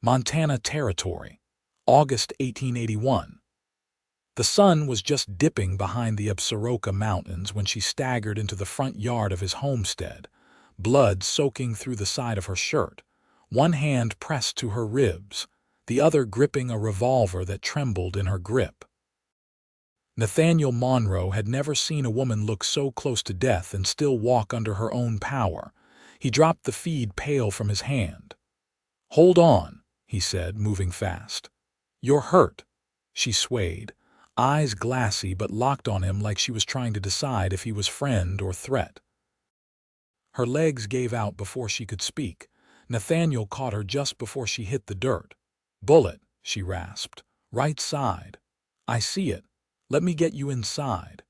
Montana Territory, August 1881. The sun was just dipping behind the Absaroka Mountains when she staggered into the front yard of his homestead, blood soaking through the side of her shirt, one hand pressed to her ribs, the other gripping a revolver that trembled in her grip. Nathaniel Monroe had never seen a woman look so close to death and still walk under her own power. He dropped the feed pail from his hand. "Hold on," he said, moving fast. "You're hurt." She swayed, eyes glassy but locked on him like she was trying to decide if he was friend or threat. Her legs gave out before she could speak. Nathaniel caught her just before she hit the dirt. "Bullet," she rasped. "Right side." "I see it. Let me get you inside."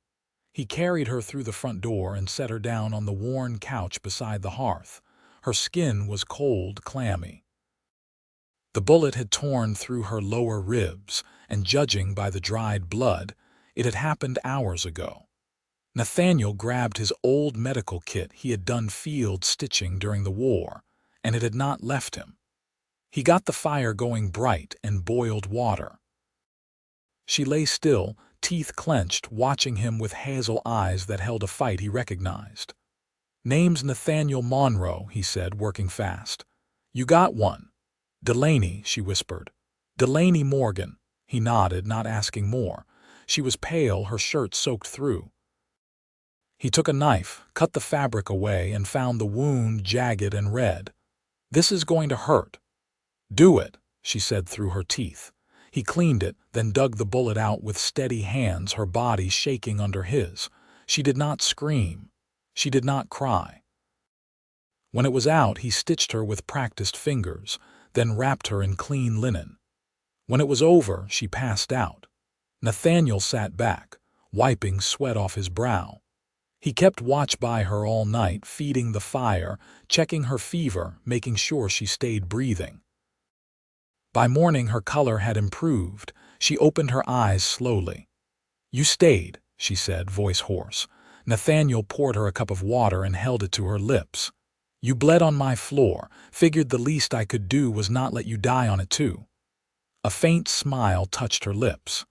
He carried her through the front door and set her down on the worn couch beside the hearth. Her skin was cold, clammy. The bullet had torn through her lower ribs, and judging by the dried blood, it had happened hours ago. Nathaniel grabbed his old medical kit. He had done field stitching during the war, and it had not left him. He got the fire going bright and boiled water. She lay still, teeth clenched, watching him with hazel eyes that held a fight he recognized. "Name's Nathaniel Monroe," he said, working fast. "You got one." "Delaney," she whispered. "Delaney Morgan." He nodded, not asking more. She was pale, her shirt soaked through. He took a knife, cut the fabric away, and found the wound jagged and red. "This is going to hurt." "Do it," she said through her teeth. He cleaned it, then dug the bullet out with steady hands, her body shaking under his. She did not scream. She did not cry. When it was out, he stitched her with practiced fingers, then wrapped her in clean linen. When it was over, she passed out. Nathaniel sat back, wiping sweat off his brow. He kept watch by her all night, feeding the fire, checking her fever, making sure she stayed breathing. By morning, her color had improved. She opened her eyes slowly. "You stayed," she said, voice hoarse. Nathaniel poured her a cup of water and held it to her lips. "You bled on my floor. Figured the least I could do was not let you die on it too." A faint smile touched her lips.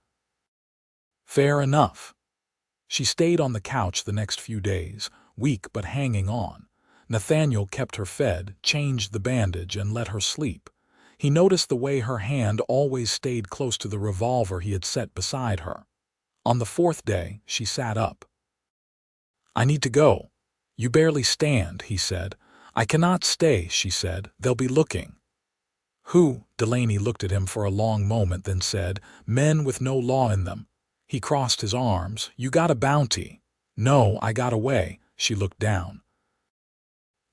"Fair enough." She stayed on the couch the next few days, weak but hanging on. Nathaniel kept her fed, changed the bandage, and let her sleep. He noticed the way her hand always stayed close to the revolver he had set beside her. On the fourth day, she sat up. "I need to go." "You barely stand," he said. "I cannot stay," she said. "They'll be looking." "Who?" Delaney looked at him for a long moment, then said, "Men with no law in them." He crossed his arms. "You got a bounty." "No, I got away." She looked down.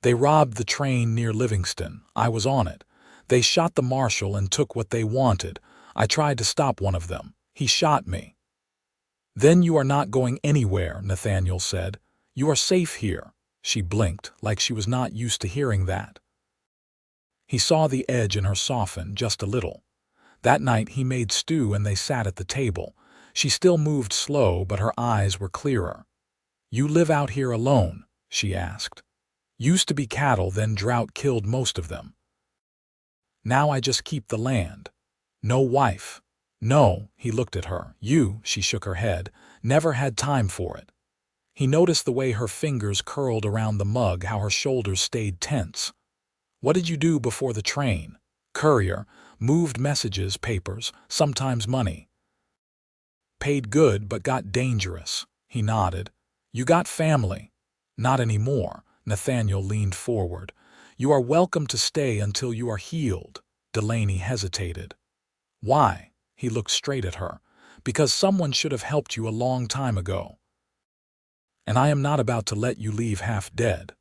"They robbed the train near Livingston. I was on it. They shot the marshal and took what they wanted. I tried to stop one of them. He shot me." "Then you are not going anywhere," Nathaniel said. "You are safe here." She blinked, like she was not used to hearing that. He saw the edge in her soften just a little. That night he made stew and they sat at the table. She still moved slow, but her eyes were clearer. "You live out here alone?" she asked. "Used to be cattle, then drought killed most of them. Now I just keep the land." "No wife?" "No." He looked at her. "You," she shook her head, "never had time for it." He noticed the way her fingers curled around the mug, how her shoulders stayed tense. "What did you do before the train?" "Courier. Moved messages, papers, sometimes money." "Paid good, but got dangerous." He nodded. "You got family?" "Not anymore." Nathaniel leaned forward. "You are welcome to stay until you are healed." Delaney hesitated. "Why?" He looked straight at her. "Because someone should have helped you a long time ago. And I am not about to let you leave half dead."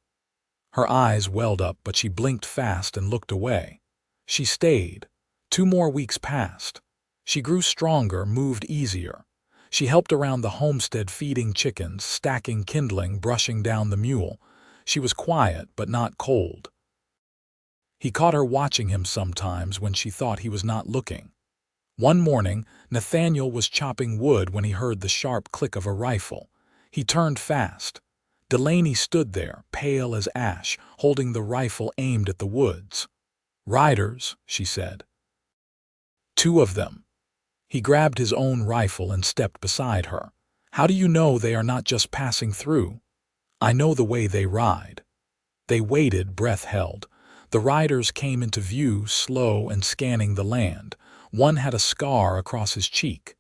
Her eyes welled up, but she blinked fast and looked away. She stayed. 2 more weeks passed. She grew stronger, moved easier. She helped around the homestead, feeding chickens, stacking kindling, brushing down the mule. She was quiet, but not cold. He caught her watching him sometimes when she thought he was not looking. One morning, Nathaniel was chopping wood when he heard the sharp click of a rifle. He turned fast. Delaney stood there, pale as ash, holding the rifle aimed at the woods. "Riders," she said. 2 of them. He grabbed his own rifle and stepped beside her. How do you know they are not just passing through? I know the way they ride. They waited, breath held. The riders came into view, slow and scanning the land. One had a scar across his cheek.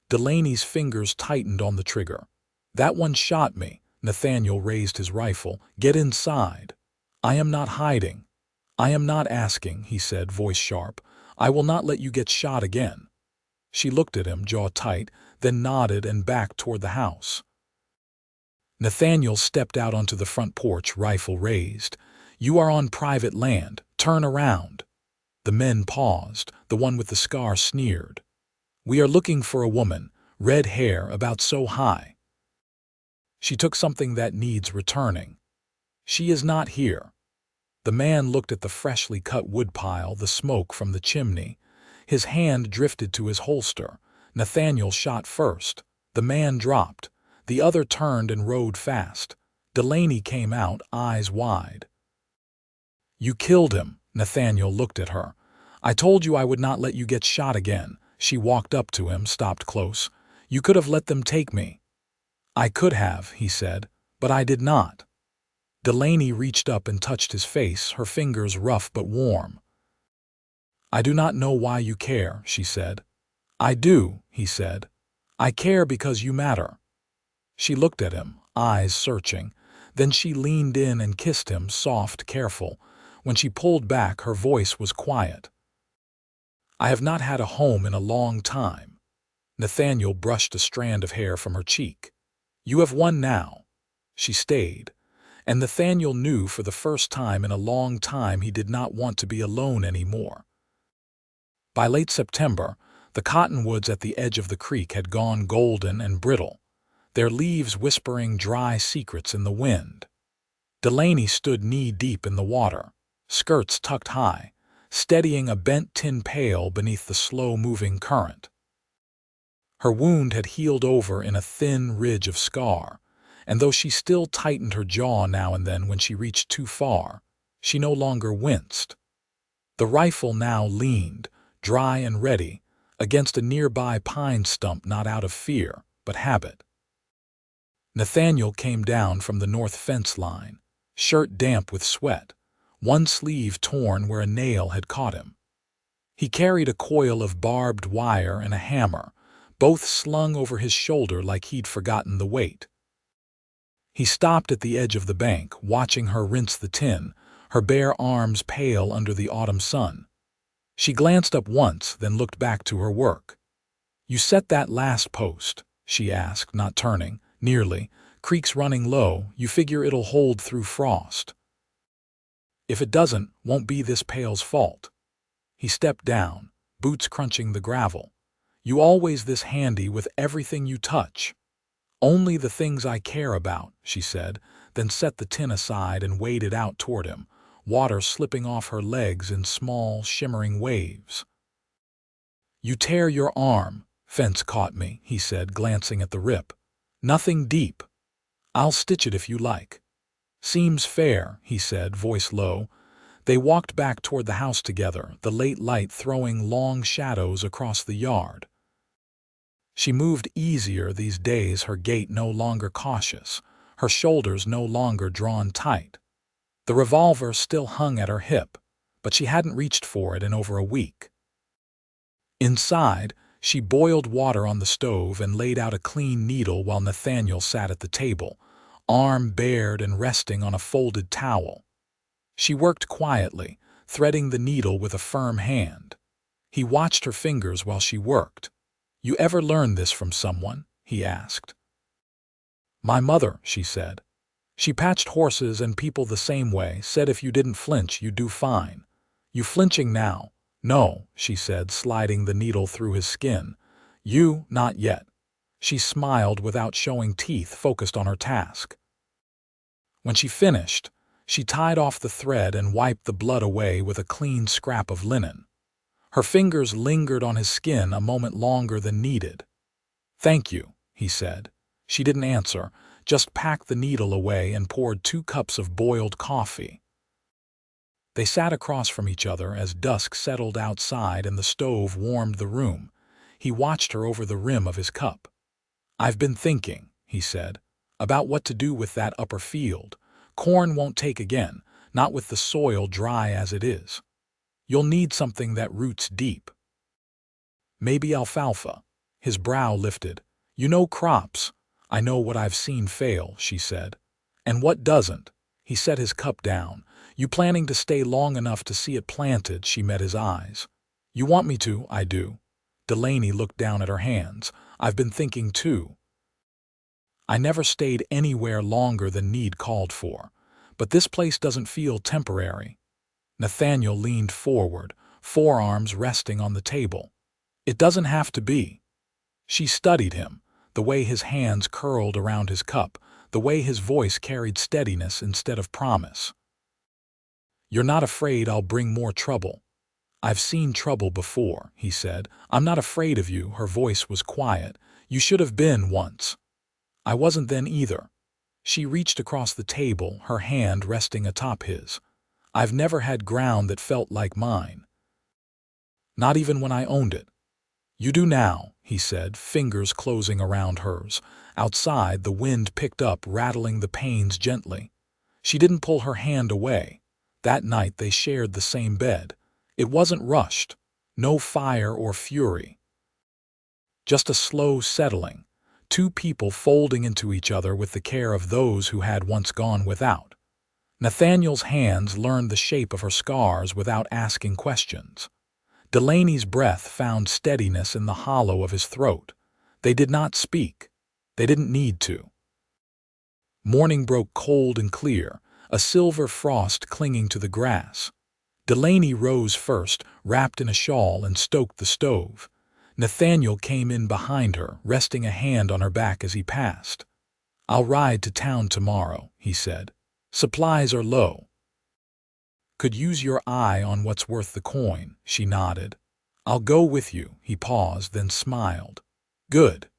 Delaney's fingers tightened on the trigger. That one shot me. Nathaniel raised his rifle. Get inside. I am not hiding. I am not asking, he said, voice sharp. I will not let you get shot again. She looked at him, jaw tight, then nodded and backed toward the house. Nathaniel stepped out onto the front porch, rifle raised. You are on private land. Turn around. The men paused. The one with the scar sneered. We are looking for a woman, red hair, about so high. She took something that needs returning. She is not here. The man looked at the freshly cut woodpile, the smoke from the chimney. His hand drifted to his holster. Nathaniel shot first. The man dropped. The other turned and rode fast. Delaney came out, eyes wide. You killed him. Nathaniel looked at her. I told you I would not let you get shot again. She walked up to him, stopped close. You could have let them take me. I could have, he said, but I did not. Delaney reached up and touched his face, her fingers rough but warm. I do not know why you care, she said. I do, he said. I care because you matter. She looked at him, eyes searching. Then she leaned in and kissed him, soft, careful. When she pulled back, her voice was quiet. I have not had a home in a long time. Nathaniel brushed a strand of hair from her cheek. You have one now. She stayed. And Nathaniel knew for the first time in a long time he did not want to be alone anymore. By late September, the cottonwoods at the edge of the creek had gone golden and brittle, their leaves whispering dry secrets in the wind. Delaney stood knee-deep in the water, skirts tucked high, steadying a bent tin pail beneath the slow-moving current. Her wound had healed over in a thin ridge of scar, and though she still tightened her jaw now and then when she reached too far, she no longer winced. The rifle now leaned, dry and ready, against a nearby pine stump, not out of fear, but habit. Nathaniel came down from the north fence line, shirt damp with sweat, one sleeve torn where a nail had caught him. He carried a coil of barbed wire and a hammer, both slung over his shoulder like he'd forgotten the weight. He stopped at the edge of the bank, watching her rinse the tin, her bare arms pale under the autumn sun. She glanced up once, then looked back to her work. You set that last post, she asked, not turning. Nearly. Creek's running low. You figure it'll hold through frost. If it doesn't, won't be this pail's fault. He stepped down, boots crunching the gravel. You always this handy with everything you touch. Only the things I care about, she said, then set the tin aside and waded out toward him, water slipping off her legs in small, shimmering waves. You tear your arm. Fence caught me, he said, glancing at the rip. Nothing deep. I'll stitch it if you like. Seems fair, he said, voice low. They walked back toward the house together, the late light throwing long shadows across the yard. She moved easier these days, her gait no longer cautious, her shoulders no longer drawn tight. The revolver still hung at her hip, but she hadn't reached for it in over a week. Inside, she boiled water on the stove and laid out a clean needle while Nathaniel sat at the table, arm bared and resting on a folded towel. She worked quietly, threading the needle with a firm hand. He watched her fingers while she worked. You ever learn this from someone? He asked. My mother, she said. She patched horses and people the same way, said if you didn't flinch, you'd do fine. You flinching now? No, she said, sliding the needle through his skin. You, not yet. She smiled without showing teeth, focused on her task. When she finished, she tied off the thread and wiped the blood away with a clean scrap of linen. Her fingers lingered on his skin a moment longer than needed. Thank you, he said. She didn't answer, just packed the needle away and poured 2 cups of boiled coffee. They sat across from each other as dusk settled outside and the stove warmed the room. He watched her over the rim of his cup. "I've been thinking," he said, "about what to do with that upper field. Corn won't take again, not with the soil dry as it is. You'll need something that roots deep. Maybe alfalfa." His brow lifted. "You know crops. I know what I've seen fail," she said. "And what doesn't?" He set his cup down. "You planning to stay long enough to see it planted?" She met his eyes. "You want me to?" "I do." Delaney looked down at her hands. "I've been thinking too. I never stayed anywhere longer than need called for. But this place doesn't feel temporary." Nathaniel leaned forward, forearms resting on the table. "It doesn't have to be." She studied him, the way his hands curled around his cup, the way his voice carried steadiness instead of promise. "You're not afraid I'll bring more trouble?" "I've seen trouble before," he said. "I'm not afraid of you." Her voice was quiet. "You should have been once." "I wasn't then either." She reached across the table, her hand resting atop his. "I've never had ground that felt like mine. Not even when I owned it." "You do now," he said, fingers closing around hers. Outside, the wind picked up, rattling the panes gently. She didn't pull her hand away. That night they shared the same bed. It wasn't rushed. No fire or fury. Just a slow settling. Two people folding into each other with the care of those who had once gone without. Nathaniel's hands learned the shape of her scars without asking questions. Delaney's breath found steadiness in the hollow of his throat. They did not speak. They didn't need to. Morning broke cold and clear, a silver frost clinging to the grass. Delaney rose first, wrapped in a shawl, and stoked the stove. Nathaniel came in behind her, resting a hand on her back as he passed. "I'll ride to town tomorrow," he said. "Supplies are low. Could use your eye on what's worth the coin." She nodded. "I'll go with you." He paused, then smiled. "Good."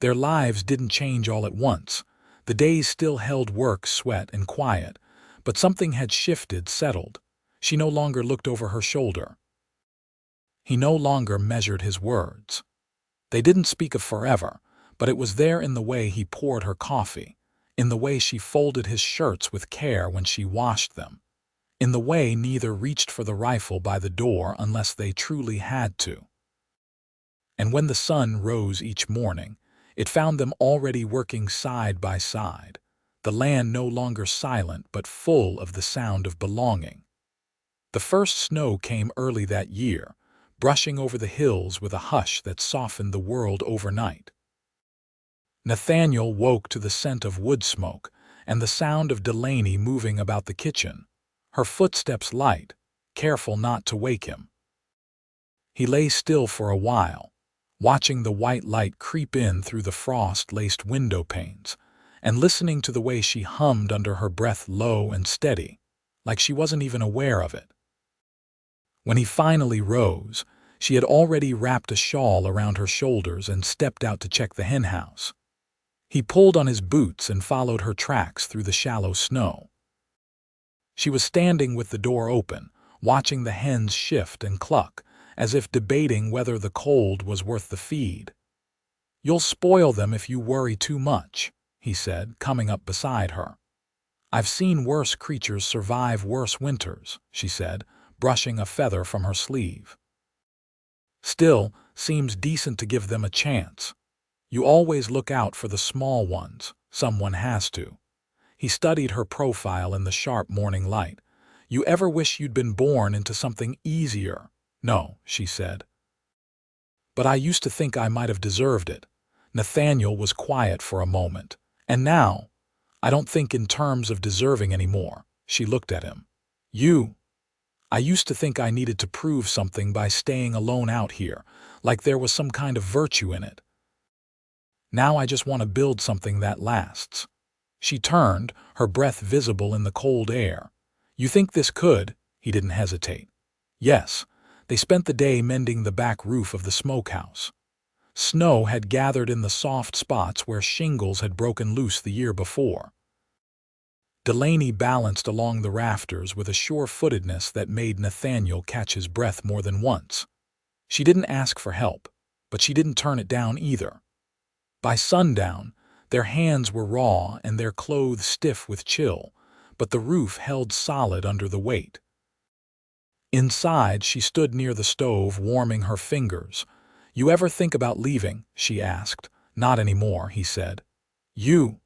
Their lives didn't change all at once. The days still held work, sweat, and quiet, but something had shifted, settled. She no longer looked over her shoulder. He no longer measured his words. They didn't speak of forever, but it was there in the way he poured her coffee, in the way she folded his shirts with care when she washed them, in the way neither reached for the rifle by the door unless they truly had to. And when the sun rose each morning, it found them already working side by side, the land no longer silent but full of the sound of belonging. The first snow came early that year, brushing over the hills with a hush that softened the world overnight. Nathaniel woke to the scent of wood smoke and the sound of Delaney moving about the kitchen, her footsteps light, careful not to wake him. He lay still for a while, watching the white light creep in through the frost-laced window panes, and listening to the way she hummed under her breath, low and steady, like she wasn't even aware of it. When he finally rose, she had already wrapped a shawl around her shoulders and stepped out to check the henhouse. He pulled on his boots and followed her tracks through the shallow snow. She was standing with the door open, watching the hens shift and cluck, as if debating whether the cold was worth the feed. "You'll spoil them if you worry too much," he said, coming up beside her. "I've seen worse creatures survive worse winters," she said, brushing a feather from her sleeve. "Still, seems decent to give them a chance. You always look out for the small ones. Someone has to." He studied her profile in the sharp morning light. "You ever wish you'd been born into something easier?" "No," she said. "But I used to think I might have deserved it." Nathaniel was quiet for a moment. "And now, I don't think in terms of deserving anymore." She looked at him. I used to think I needed to prove something by staying alone out here, like there was some kind of virtue in it. Now I just want to build something that lasts." She turned, her breath visible in the cold air. "You think this could?" He didn't hesitate. "Yes." They spent the day mending the back roof of the smokehouse. Snow had gathered in the soft spots where shingles had broken loose the year before. Delaney balanced along the rafters with a sure-footedness that made Nathaniel catch his breath more than once. She didn't ask for help, but she didn't turn it down either. By sundown, their hands were raw and their clothes stiff with chill, but the roof held solid under the weight. Inside, she stood near the stove, warming her fingers. "You ever think about leaving?" she asked. "Not anymore," he said. "You?"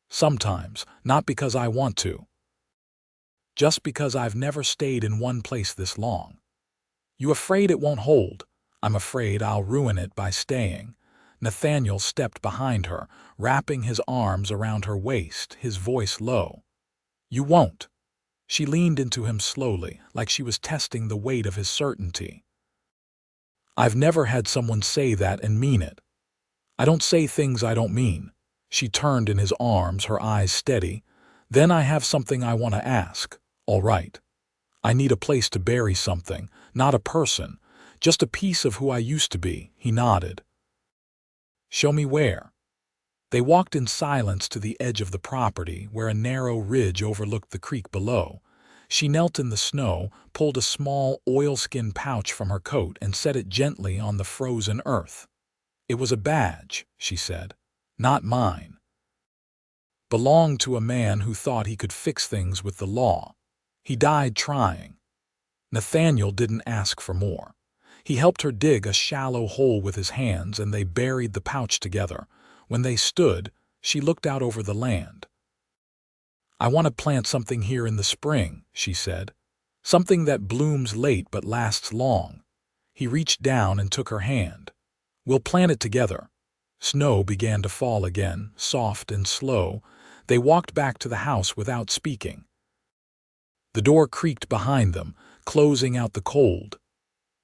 "Sometimes, not because I want to. Just because I've never stayed in one place this long." "You afraid it won't hold?" "I'm afraid I'll ruin it by staying." Nathaniel stepped behind her, wrapping his arms around her waist, his voice low. "You won't." She leaned into him slowly, like she was testing the weight of his certainty. "I've never had someone say that and mean it. I don't say things I don't mean." She turned in his arms, her eyes steady. "Then I have something I want to ask." "All right." "I need a place to bury something, not a person, just a piece of who I used to be." He nodded. "Show me where." They walked in silence to the edge of the property, where a narrow ridge overlooked the creek below. She knelt in the snow, pulled a small oilskin pouch from her coat, and set it gently on the frozen earth. "It was a badge," she said. "Not mine. Belonged to a man who thought he could fix things with the law. He died trying." Nathaniel didn't ask for more. He helped her dig a shallow hole with his hands, and they buried the pouch together. When they stood, she looked out over the land. "I want to plant something here in the spring," she said. "Something that blooms late but lasts long." He reached down and took her hand. "We'll plant it together." Snow began to fall again, soft and slow. They walked back to the house without speaking. The door creaked behind them, closing out the cold.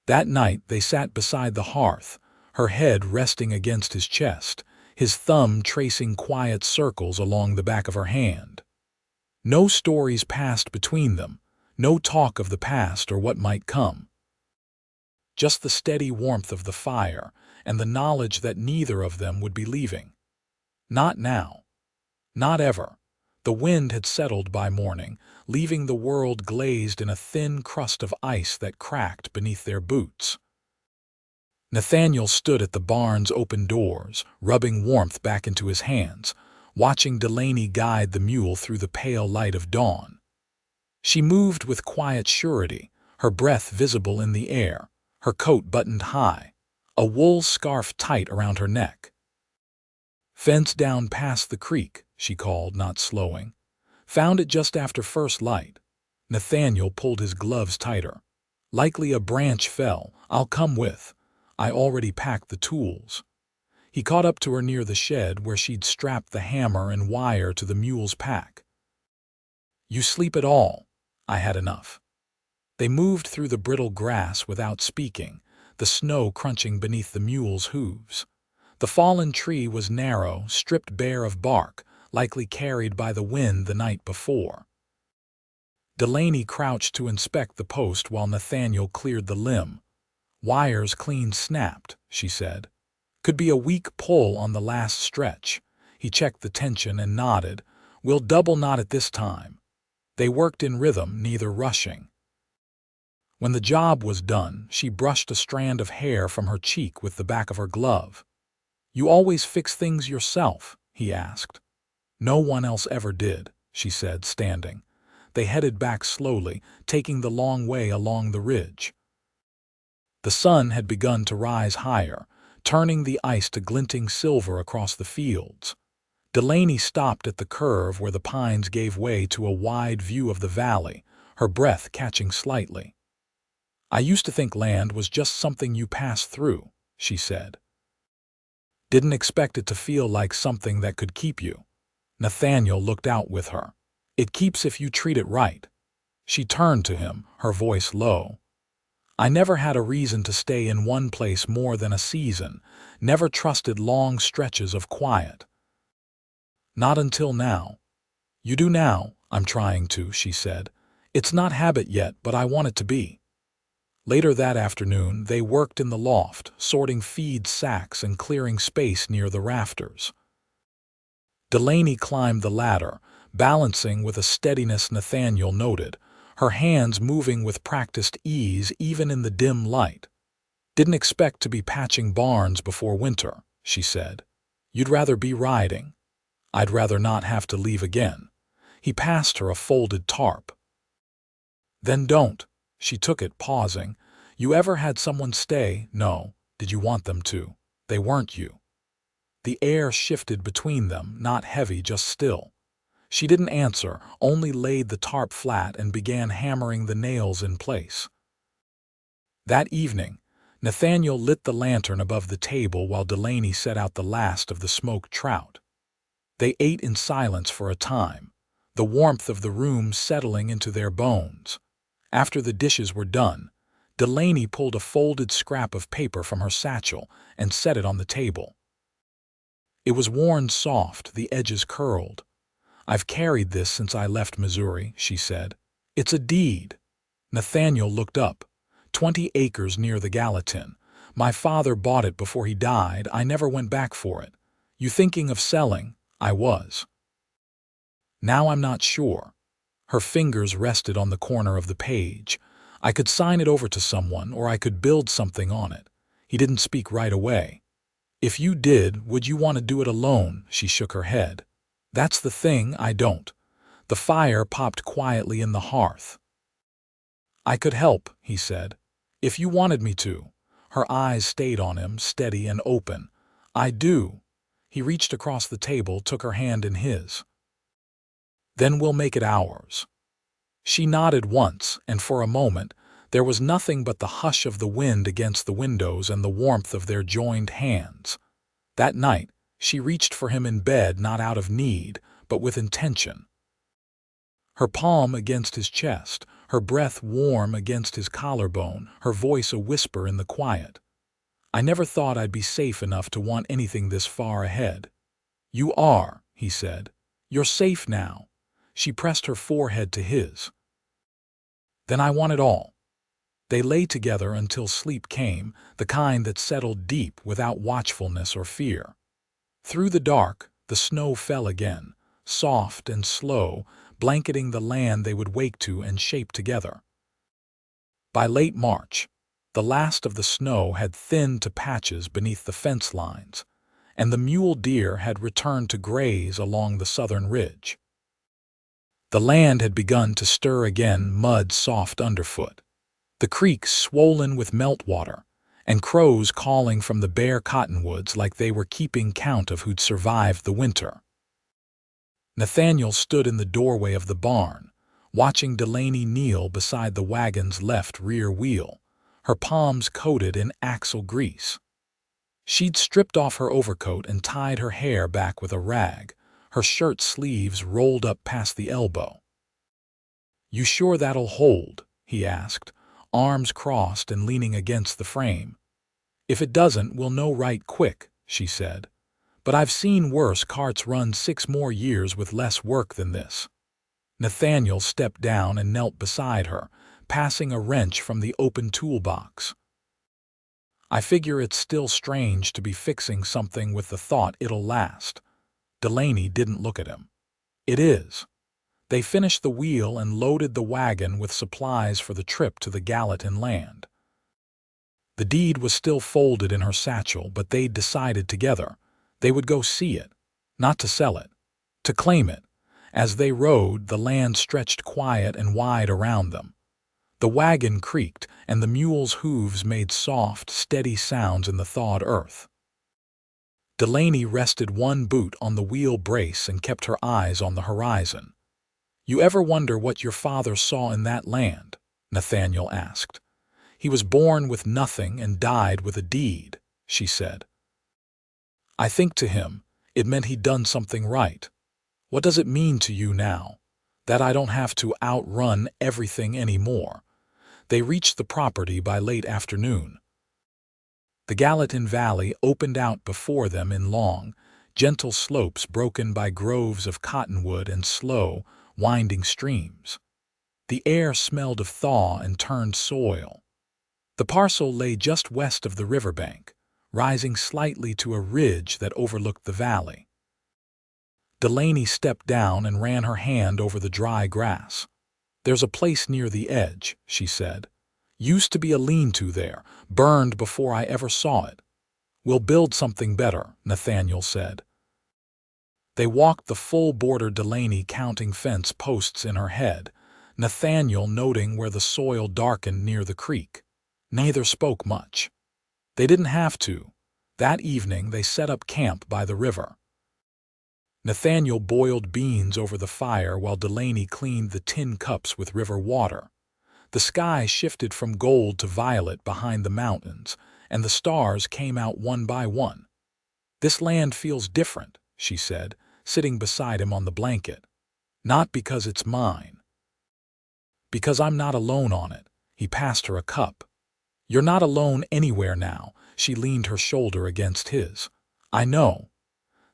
That night they sat beside the hearth, her head resting against his chest, his thumb tracing quiet circles along the back of her hand. No stories passed between them, no talk of the past or what might come. Just the steady warmth of the fire and the knowledge that neither of them would be leaving. Not now. Not ever. The wind had settled by morning, leaving the world glazed in a thin crust of ice that cracked beneath their boots. Nathaniel stood at the barn's open doors, rubbing warmth back into his hands, watching Delaney guide the mule through the pale light of dawn. She moved with quiet surety, her breath visible in the air, her coat buttoned high, a wool scarf tight around her neck. "Fence down past the creek," she called, not slowing. "Found it just after first light." Nathaniel pulled his gloves tighter. "Likely a branch fell. I'll come with. I already packed the tools." He caught up to her near the shed where she'd strapped the hammer and wire to the mule's pack. "You sleep at all?" "I had enough." They moved through the brittle grass without speaking, the snow crunching beneath the mule's hooves. The fallen tree was narrow, stripped bare of bark, likely carried by the wind the night before. Delaney crouched to inspect the post while Nathaniel cleared the limb. "Wires clean snapped," she said. "Could be a weak pull on the last stretch." He checked the tension and nodded. "We'll double knot it this time." They worked in rhythm, neither rushing. When the job was done, she brushed a strand of hair from her cheek with the back of her glove. "You always fix things yourself?" he asked. "No one else ever did," she said, standing. They headed back slowly, taking the long way along the ridge. The sun had begun to rise higher, turning the ice to glinting silver across the fields. Delaney stopped at the curve where the pines gave way to a wide view of the valley, her breath catching slightly. "I used to think land was just something you passed through," she said. "Didn't expect it to feel like something that could keep you." Nathaniel looked out with her. "It keeps if you treat it right." She turned to him, her voice low. "I never had a reason to stay in one place more than a season, never trusted long stretches of quiet." "Not until now." "You do now." "I'm trying to," she said. "It's not habit yet, but I want it to be." Later that afternoon, they worked in the loft, sorting feed sacks and clearing space near the rafters. Delaney climbed the ladder, balancing with a steadiness Nathaniel noted, her hands moving with practiced ease even in the dim light. "Didn't expect to be patching barns before winter," she said. "You'd rather be riding." "I'd rather not have to leave again." He passed her a folded tarp. "Then don't." She took it, pausing. "You ever had someone stay?" "No." "Did you want them to?" "They weren't you." The air shifted between them, not heavy, just still. She didn't answer, only laid the tarp flat and began hammering the nails in place. That evening, Nathaniel lit the lantern above the table while Delaney set out the last of the smoked trout. They ate in silence for a time, the warmth of the room settling into their bones. After the dishes were done, Delaney pulled a folded scrap of paper from her satchel and set it on the table. It was worn soft, the edges curled. "I've carried this since I left Missouri," she said. "It's a deed." Nathaniel looked up. 20 acres near the Gallatin. "My father bought it before he died. I never went back for it." "You thinking of selling?" "I was. Now I'm not sure." Her fingers rested on the corner of the page. "I could sign it over to someone, or I could build something on it." He didn't speak right away. "If you did, would you want to do it alone?" She shook her head. "That's the thing, I don't." The fire popped quietly in the hearth. "I could help," he said. "If you wanted me to." Her eyes stayed on him, steady and open. "I do." He reached across the table, took her hand in his. "Then we'll make it ours." She nodded once, and for a moment there was nothing but the hush of the wind against the windows and the warmth of their joined hands. That night, she reached for him in bed, not out of need, but with intention. Her palm against his chest, her breath warm against his collarbone, her voice a whisper in the quiet. "I never thought I'd be safe enough to want anything this far ahead." "You are," he said. "You're safe now." She pressed her forehead to his. "Then I want it all." They lay together until sleep came, the kind that settled deep without watchfulness or fear. Through the dark, the snow fell again, soft and slow, blanketing the land they would wake to and shape together. By late March, the last of the snow had thinned to patches beneath the fence lines, and the mule deer had returned to graze along the southern ridge. The land had begun to stir again, mud soft underfoot, the creeks swollen with meltwater, and crows calling from the bare cottonwoods like they were keeping count of who'd survived the winter. Nathaniel stood in the doorway of the barn, watching Delaney kneel beside the wagon's left rear wheel, her palms coated in axle grease. She'd stripped off her overcoat and tied her hair back with a rag, her shirt sleeves rolled up past the elbow. "You sure that'll hold?" he asked, arms crossed and leaning against the frame. "If it doesn't, we'll know right quick," she said. "But I've seen worse carts run 6 more years with less work than this." Nathaniel stepped down and knelt beside her, passing a wrench from the open toolbox. "I figure it's still strange to be fixing something with the thought it'll last." Delaney didn't look at him. "It is." They finished the wheel and loaded the wagon with supplies for the trip to the Gallatin land. The deed was still folded in her satchel, but they'd decided together they would go see it, not to sell it, to claim it. As they rode, the land stretched quiet and wide around them. The wagon creaked, and the mule's hooves made soft, steady sounds in the thawed earth. Delaney rested one boot on the wheel brace and kept her eyes on the horizon. "You ever wonder what your father saw in that land?" Nathaniel asked. "He was born with nothing and died with a deed," she said. "I think to him, it meant he'd done something right. What does it mean to you now? That I don't have to outrun everything anymore." They reached the property by late afternoon. The Gallatin Valley opened out before them in long, gentle slopes broken by groves of cottonwood and slow, winding streams. The air smelled of thaw and turned soil. The parcel lay just west of the riverbank, rising slightly to a ridge that overlooked the valley. Delaney stepped down and ran her hand over the dry grass. "There's a place near the edge," she said. "Used to be a lean-to there, burned before I ever saw it." "We'll build something better," Nathaniel said. They walked the full border, Delaney counting fence posts in her head, Nathaniel noting where the soil darkened near the creek. Neither spoke much. They didn't have to. That evening they set up camp by the river. Nathaniel boiled beans over the fire while Delaney cleaned the tin cups with river water. The sky shifted from gold to violet behind the mountains, and the stars came out one by one. "This land feels different," she said, sitting beside him on the blanket. "Not because it's mine. Because I'm not alone on it." He passed her a cup. "You're not alone anywhere now." She leaned her shoulder against his. "I know."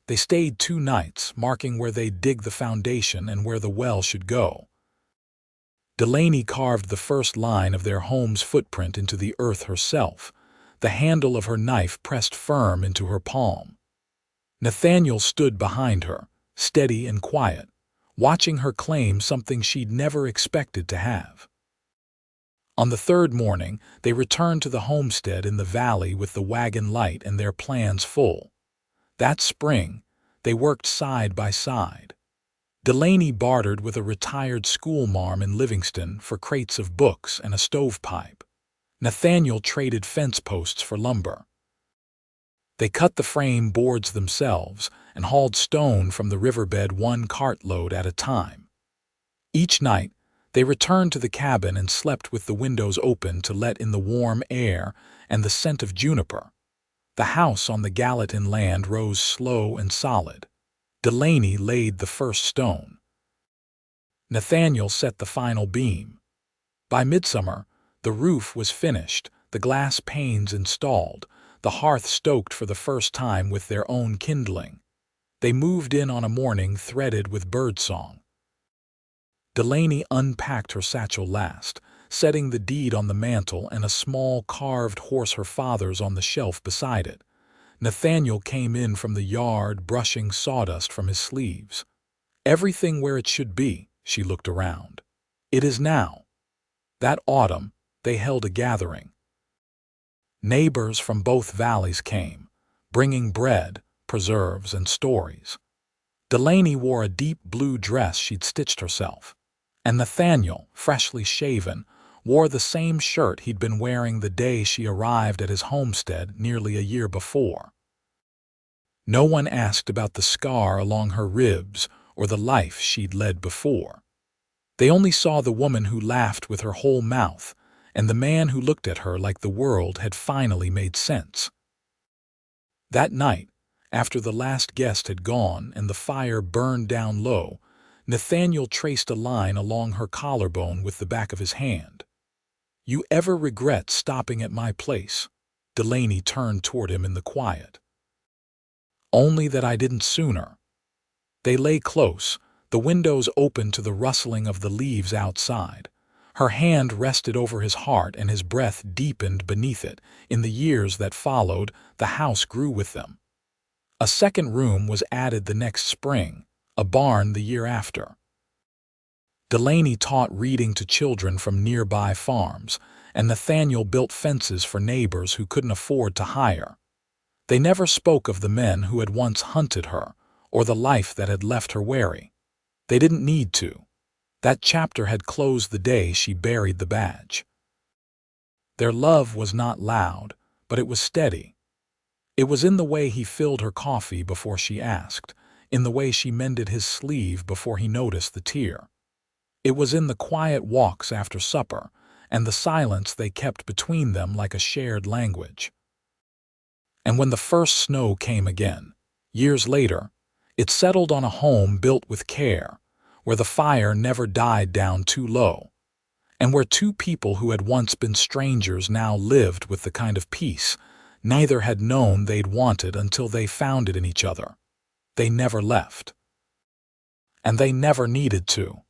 They stayed 2 nights, marking where they'd dig the foundation and where the well should go. Delaney carved the first line of their home's footprint into the earth herself, the handle of her knife pressed firm into her palm. Nathaniel stood behind her, steady and quiet, watching her claim something she'd never expected to have. On the 3rd morning, they returned to the homestead in the valley with the wagon light and their plans full. That spring, they worked side by side. Delaney bartered with a retired schoolmarm in Livingston for crates of books and a stovepipe. Nathaniel traded fence posts for lumber. They cut the frame boards themselves and hauled stone from the riverbed 1 cartload at a time. Each night, they returned to the cabin and slept with the windows open to let in the warm air and the scent of juniper. The house on the Gallatin land rose slow and solid. Delaney laid the first stone. Nathaniel set the final beam. By midsummer, the roof was finished, the glass panes installed, the hearth stoked for the first time with their own kindling. They moved in on a morning threaded with birdsong. Delaney unpacked her satchel last, setting the deed on the mantel and a small carved horse her father's on the shelf beside it. Nathaniel came in from the yard, brushing sawdust from his sleeves. "Everything where it should be," she looked around. "It is now." That autumn, they held a gathering. Neighbors from both valleys came, bringing bread, preserves, and stories. Delaney wore a deep blue dress she'd stitched herself, and Nathaniel, freshly shaven, wore the same shirt he'd been wearing the day she arrived at his homestead nearly a year before. No one asked about the scar along her ribs or the life she'd led before. They only saw the woman who laughed with her whole mouth and the man who looked at her like the world had finally made sense. That night, after the last guest had gone and the fire burned down low, Nathaniel traced a line along her collarbone with the back of his hand. "You ever regret stopping at my place?" Delaney turned toward him in the quiet. "Only that I didn't sooner." They lay close, the windows open to the rustling of the leaves outside. Her hand rested over his heart and his breath deepened beneath it. In the years that followed, the house grew with them. A second room was added the next spring, a barn the year after. Delaney taught reading to children from nearby farms, and Nathaniel built fences for neighbors who couldn't afford to hire. They never spoke of the men who had once hunted her, or the life that had left her wary. They didn't need to. That chapter had closed the day she buried the badge. Their love was not loud, but it was steady. It was in the way he filled her coffee before she asked, in the way she mended his sleeve before he noticed the tear. It was in the quiet walks after supper, and the silence they kept between them like a shared language. And when the first snow came again, years later, it settled on a home built with care, where the fire never died down too low, and where 2 people who had once been strangers now lived with the kind of peace neither had known they'd wanted until they found it in each other. They never left. And they never needed to.